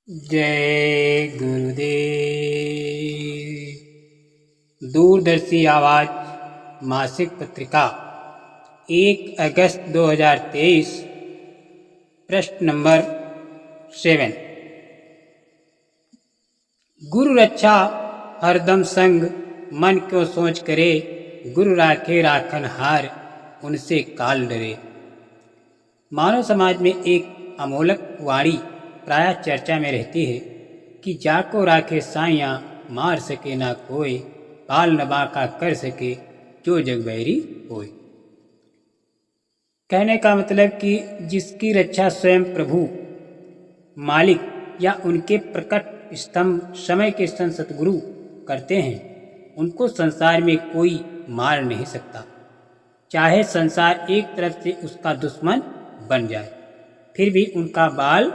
जय गुरुदेव। दूरदर्शी आवाज मासिक पत्रिका 1 अगस्त 2023, प्रश्न नंबर 7। गुरु रक्षा हरदम संग, मन क्यों सोच करे। गुरु राखे राखन हार, उनसे काल डरे। मानव समाज में एक अमोलक वाणी प्रायः चर्चा में रहती है कि जाको राखे साइयाँ, मार सके ना कोई। पाल न बाका कर सके, जो जग बैरी होय। कहने का मतलब कि जिसकी रक्षा स्वयं प्रभु मालिक या उनके प्रकट स्तंभ समय के संत सतगुरु करते हैं, उनको संसार में कोई मार नहीं सकता। चाहे संसार एक तरफ से उसका दुश्मन बन जाए, फिर भी उनका बाल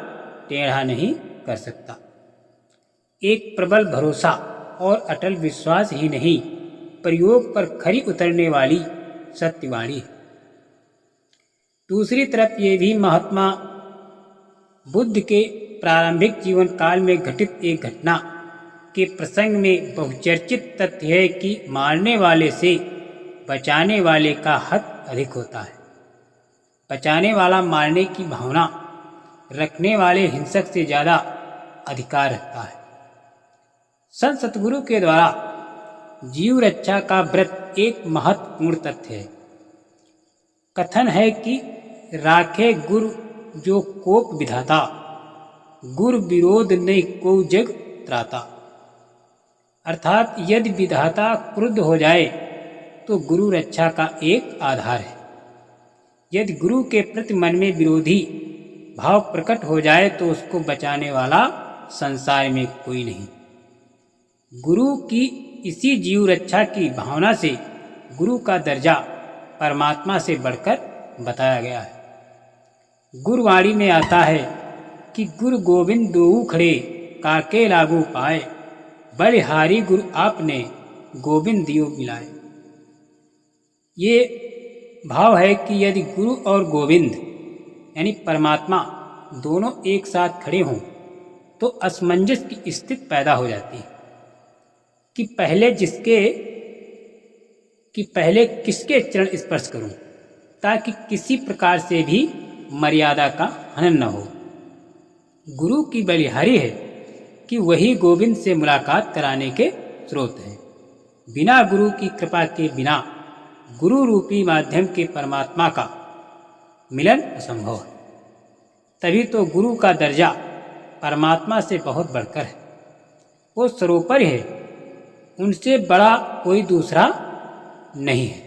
टेढ़ा नहीं कर सकता। एक प्रबल भरोसा और अटल विश्वास ही नहीं, प्रयोग पर खरी उतरने वाली सत्यवाणी है। दूसरी तरफ ये भी महात्मा बुद्ध के प्रारंभिक जीवन काल में घटित एक घटना के प्रसंग में बहुचर्चित तथ्य है कि मारने वाले से बचाने वाले का हक अधिक होता है। बचाने वाला मारने की भावना रखने वाले हिंसक से ज़्यादा अधिकार रखता है। संत सतगुरु के द्वारा जीव रक्षा का व्रत एक महत्वपूर्ण तथ्य है। कथन है कि राखे गुरु जो कोप विधाता, गुरु विरोध नहीं को जग त्राता। अर्थात यदि विधाता क्रुद्ध हो जाए तो गुरु रक्षा का एक आधार है। यदि गुरु के प्रति मन में विरोधी भाव प्रकट हो जाए तो उसको बचाने वाला संसार में कोई नहीं। गुरु की इसी जीव रक्षा की भावना से गुरु का दर्जा परमात्मा से बढ़कर बताया गया है। गुरुवाणी में आता है कि गुरु गोविंद दोऊ खड़े, काके लागू पाए। बलिहारी गुरु आपने, गोविंद दियो मिलाए। ये भाव है कि यदि गुरु और गोविंद यानी परमात्मा दोनों एक साथ खड़े हों तो असमंजस की स्थिति पैदा हो जाती है कि पहले किसके चरण स्पर्श करूं, ताकि किसी प्रकार से भी मर्यादा का हनन न हो। गुरु की बलिहारी है कि वही गोविंद से मुलाकात कराने के स्रोत हैं। बिना गुरु की कृपा के बिना गुरु रूपी माध्यम के परमात्मा का मिलन असंभव है। तभी तो गुरु का दर्जा परमात्मा से बहुत बढ़कर है। वो सर्वोपरि है, उनसे बड़ा कोई दूसरा नहीं है।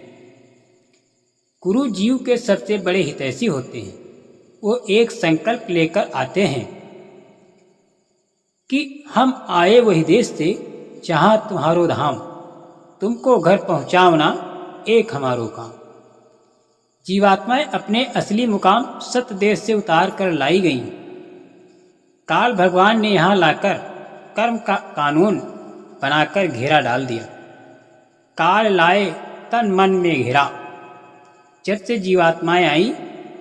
गुरु जीव के सबसे बड़े हितैषी होते हैं। वो एक संकल्प लेकर आते हैं कि हम आए वही देश से जहाँ तुम्हारो धाम, तुमको घर पहुँचावना एक हमारो काम। जीवात्माएं अपने असली मुकाम सत्य देश से उतार कर लाई गईं। काल भगवान ने यहाँ लाकर कर्म का कानून बनाकर घेरा डाल दिया। काल लाए तन मन में घेरा। जब से जीवात्माएं आई,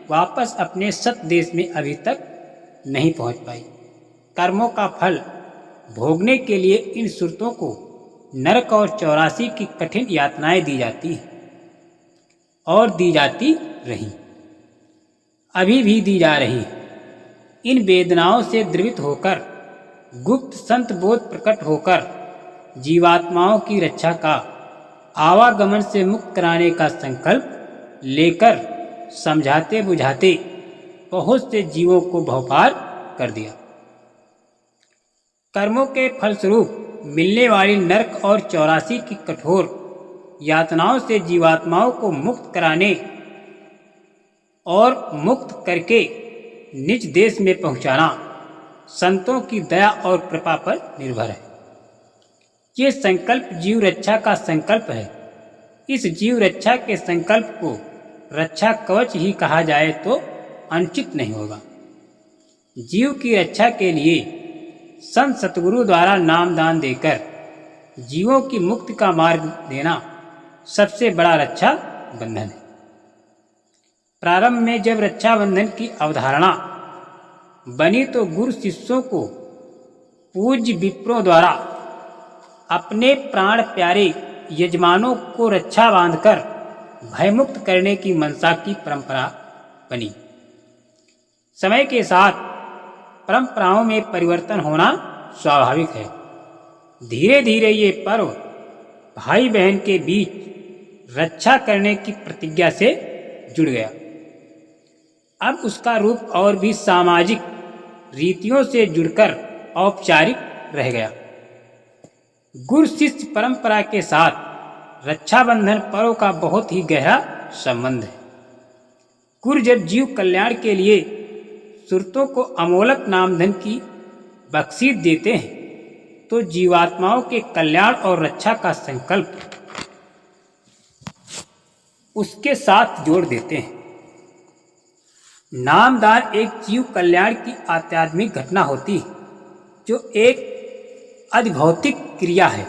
वापस अपने सत्य देश में अभी तक नहीं पहुँच पाई। कर्मों का फल भोगने के लिए इन सुरतों को नरक और 84 की कठिन यातनाएं दी जाती हैं और दी जाती रही, अभी भी दी जा रही। इन वेदनाओं से द्रवित होकर गुप्त संत बोध प्रकट होकर जीवात्माओं की रक्षा का, आवागमन से मुक्त कराने का संकल्प लेकर समझाते बुझाते बहुत से जीवों को भवपार कर दिया। कर्मों के फलस्वरूप मिलने वाली नरक और 84 की कठोर यातनाओं से जीवात्माओं को मुक्त कराने और मुक्त करके निज देश में पहुंचाना संतों की दया और कृपा पर निर्भर है। ये संकल्प जीव रक्षा का संकल्प है। इस जीव रक्षा के संकल्प को रक्षा कवच ही कहा जाए तो अनुचित नहीं होगा। जीव की रक्षा के लिए संत सतगुरु द्वारा नामदान देकर जीवों की मुक्ति का मार्ग देना सबसे बड़ा रक्षा बंधन है। प्रारंभ में जब रक्षाबंधन की अवधारणा बनी तो गुरु शिष्यों को पूज्य विप्रों द्वारा अपने प्राण प्यारे यजमानों को रक्षा बांधकर भयमुक्त करने की मनसा की परंपरा बनी। समय के साथ परंपराओं में परिवर्तन होना स्वाभाविक है। धीरे धीरे ये पर्व भाई बहन के बीच रक्षा करने की प्रतिज्ञा से जुड़ गया। अब उसका रूप और भी सामाजिक रीतियों से जुड़कर औपचारिक रह गया। गुरु शिष्य परंपरा के साथ रक्षाबंधन पर्व का बहुत ही गहरा संबंध है। गुरु जब जीव कल्याण के लिए सुरतों को अमोलक नामधन की बख्शीश देते हैं तो जीवात्माओं के कल्याण और रक्षा का संकल्प उसके साथ जोड़ देते हैं। नामदान एक जीव कल्याण की आध्यात्मिक घटना होती है जो एक अधिभौतिक क्रिया है।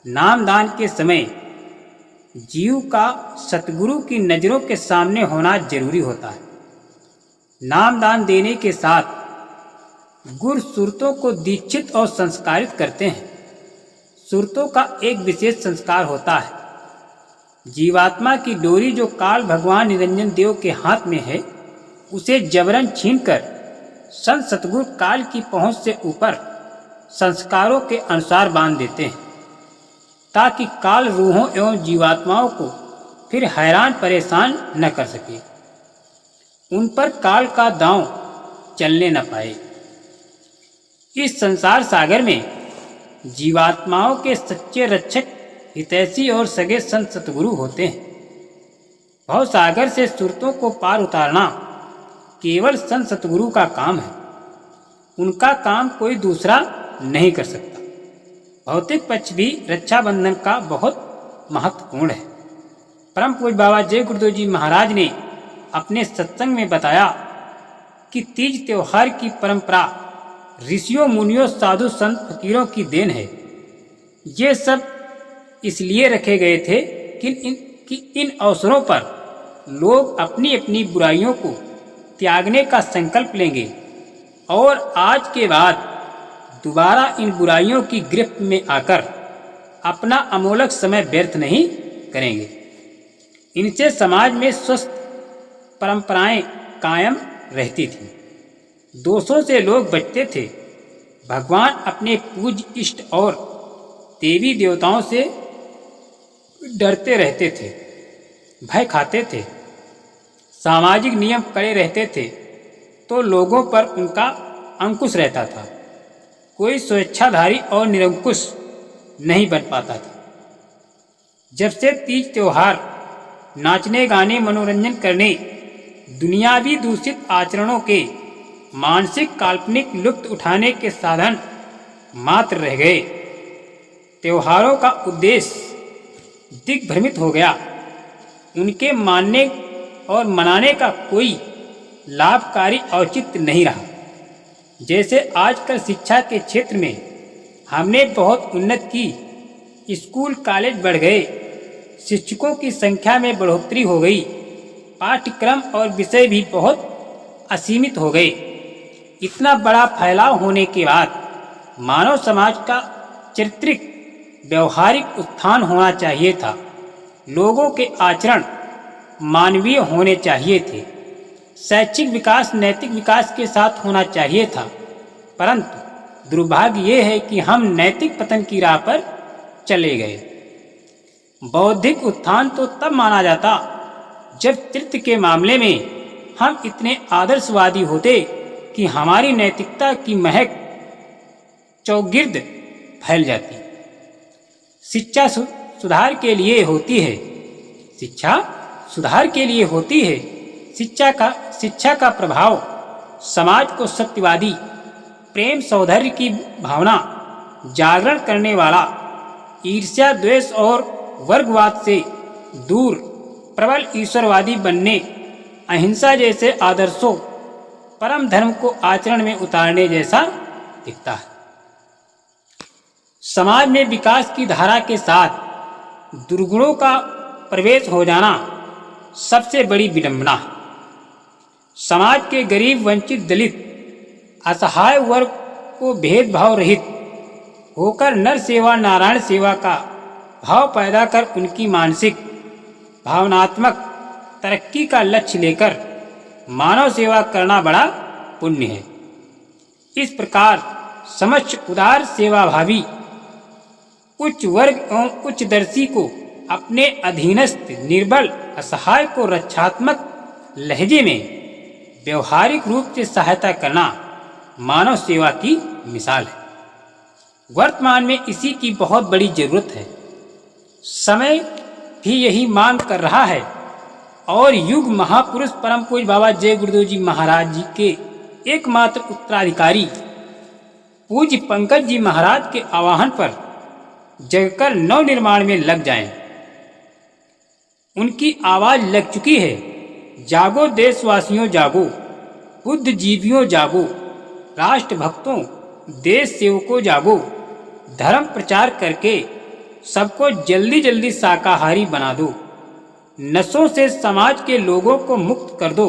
नामदान के समय जीव का सतगुरु की नज़रों के सामने होना जरूरी होता है। नामदान देने के साथ गुरु सुरतों को दीक्षित और संस्कारित करते हैं। सुरतों का एक विशेष संस्कार होता है। जीवात्मा की डोरी जो काल भगवान निरंजन देव के हाथ में है उसे जबरन छीनकर संत सतगुरु काल की पहुंच से ऊपर संस्कारों के अनुसार बांध देते हैं ताकि काल रूहों एवं जीवात्माओं को फिर हैरान परेशान न कर सके, उन पर काल का दांव चलने न पाए। इस संसार सागर में जीवात्माओं के सच्चे रक्षक हितैषी और सगे संत सतगुरु होते हैं। भव सागर से सुरतों को पार उतारना केवल संत सतगुरु का काम है। उनका काम कोई दूसरा नहीं कर सकता। भौतिक पक्ष भी रक्षाबंधन का बहुत महत्वपूर्ण है। परम पूज्य बाबा जय गुरुदेव जी महाराज ने अपने सत्संग में बताया कि तीज त्योहार की परंपरा ऋषियों मुनियों साधु संत फकीरों की देन है। ये सब इसलिए रखे गए थे कि इन अवसरों पर लोग अपनी अपनी बुराइयों को त्यागने का संकल्प लेंगे और आज के बाद दोबारा इन बुराइयों की गिरफ्त में आकर अपना अमोलक समय व्यर्थ नहीं करेंगे। इनसे समाज में स्वस्थ परंपराएं कायम रहती थीं। दोषों से लोग बचते थे। भगवान अपने पूज्य इष्ट और देवी देवताओं से डरते रहते थे, भय खाते थे। सामाजिक नियम कड़े रहते थे तो लोगों पर उनका अंकुश रहता था। कोई स्वेच्छाधारी और निरंकुश नहीं बन पाता था। जब से तीज त्योहार नाचने गाने मनोरंजन करने दुनियावी दूषित आचरणों के मानसिक काल्पनिक लुत्फ उठाने के साधन मात्र रह गए, त्योहारों का उद्देश्य दिग्भ्रमित हो गया। उनके मानने और मनाने का कोई लाभकारी औचित्य नहीं रहा। जैसे आजकल शिक्षा के क्षेत्र में हमने बहुत उन्नति की, स्कूल कॉलेज बढ़ गए, शिक्षकों की संख्या में बढ़ोतरी हो गई, पाठ्यक्रम और विषय भी बहुत असीमित हो गए। इतना बड़ा फैलाव होने के बाद मानव समाज का चारित्रिक व्यवहारिक उत्थान होना चाहिए था। लोगों के आचरण मानवीय होने चाहिए थे। शैक्षिक विकास नैतिक विकास के साथ होना चाहिए था। परंतु दुर्भाग्य ये है कि हम नैतिक पतन की राह पर चले गए। बौद्धिक उत्थान तो तब माना जाता जब चरित्र के मामले में हम इतने आदर्शवादी होते कि हमारी नैतिकता की महक चौगिर्द फैल जाती। शिक्षा सुधार के लिए होती है। शिक्षा सुधार के लिए होती है। शिक्षा का प्रभाव समाज को सत्यवादी प्रेम सौधर्य की भावना जागरण करने वाला, ईर्ष्या द्वेष और वर्गवाद से दूर प्रबल ईश्वरवादी बनने, अहिंसा जैसे आदर्शों परम धर्म को आचरण में उतारने जैसा दिखता है। समाज में विकास की धारा के साथ दुर्गुणों का प्रवेश हो जाना सबसे बड़ी विडंबना है। समाज के गरीब, वंचित, दलित, असहाय वर्ग को भेदभाव रहित होकर नर सेवा नारायण सेवा का भाव पैदा कर उनकी मानसिक भावनात्मक तरक्की का लक्ष्य लेकर मानव सेवा करना बड़ा पुण्य है। इस प्रकार समक्ष उदार सेवाभावी उच्च वर्ग एवं उच्चदर्शी को अपने अधीनस्थ निर्बल असहाय को रक्षात्मक लहजे में व्यवहारिक रूप से सहायता करना मानव सेवा की मिसाल है। वर्तमान में इसी की बहुत बड़ी जरूरत है। समय भी यही मांग कर रहा है और युग महापुरुष परम पूज्य बाबा जय गुरुदेव जी महाराज जी के एकमात्र उत्तराधिकारी पूज्य पंकज जी महाराज के आह्वान पर जगकर नव निर्माण में लग जाएं। उनकी आवाज लग चुकी है। जागो देशवासियों जागो, बुद्धिजीवियों जागो, राष्ट्र भक्तों देश सेवकों जागो, धर्म प्रचार करके सबको जल्दी जल्दी शाकाहारी बना दो, नशों से समाज के लोगों को मुक्त कर दो।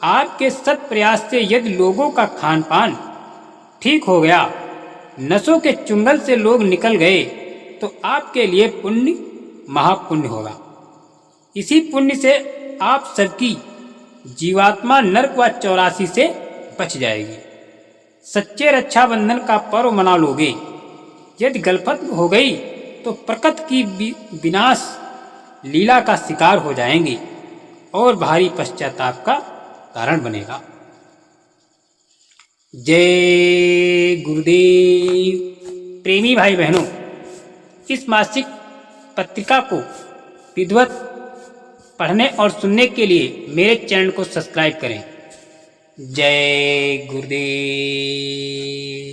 आपके सत प्रयास से यदि लोगों का खान पान ठीक हो गया, नशों के चुंगल से लोग निकल गए, तो आपके लिए पुण्य महापुण्य होगा। इसी पुण्य से आप सबकी जीवात्मा नरक व 84 से बच जाएगी। सच्चे रक्षाबंधन का पर्व मना लोगे। यदि गलफत हो गई तो प्रकृति की विनाश लीला का शिकार हो जाएंगे और भारी पश्चाताप का कारण बनेगा। जय गुरुदेव। प्रेमी भाई बहनों, इस मासिक पत्रिका को विधिवत पढ़ने और सुनने के लिए मेरे चैनल को सब्सक्राइब करें। जय गुरुदेव।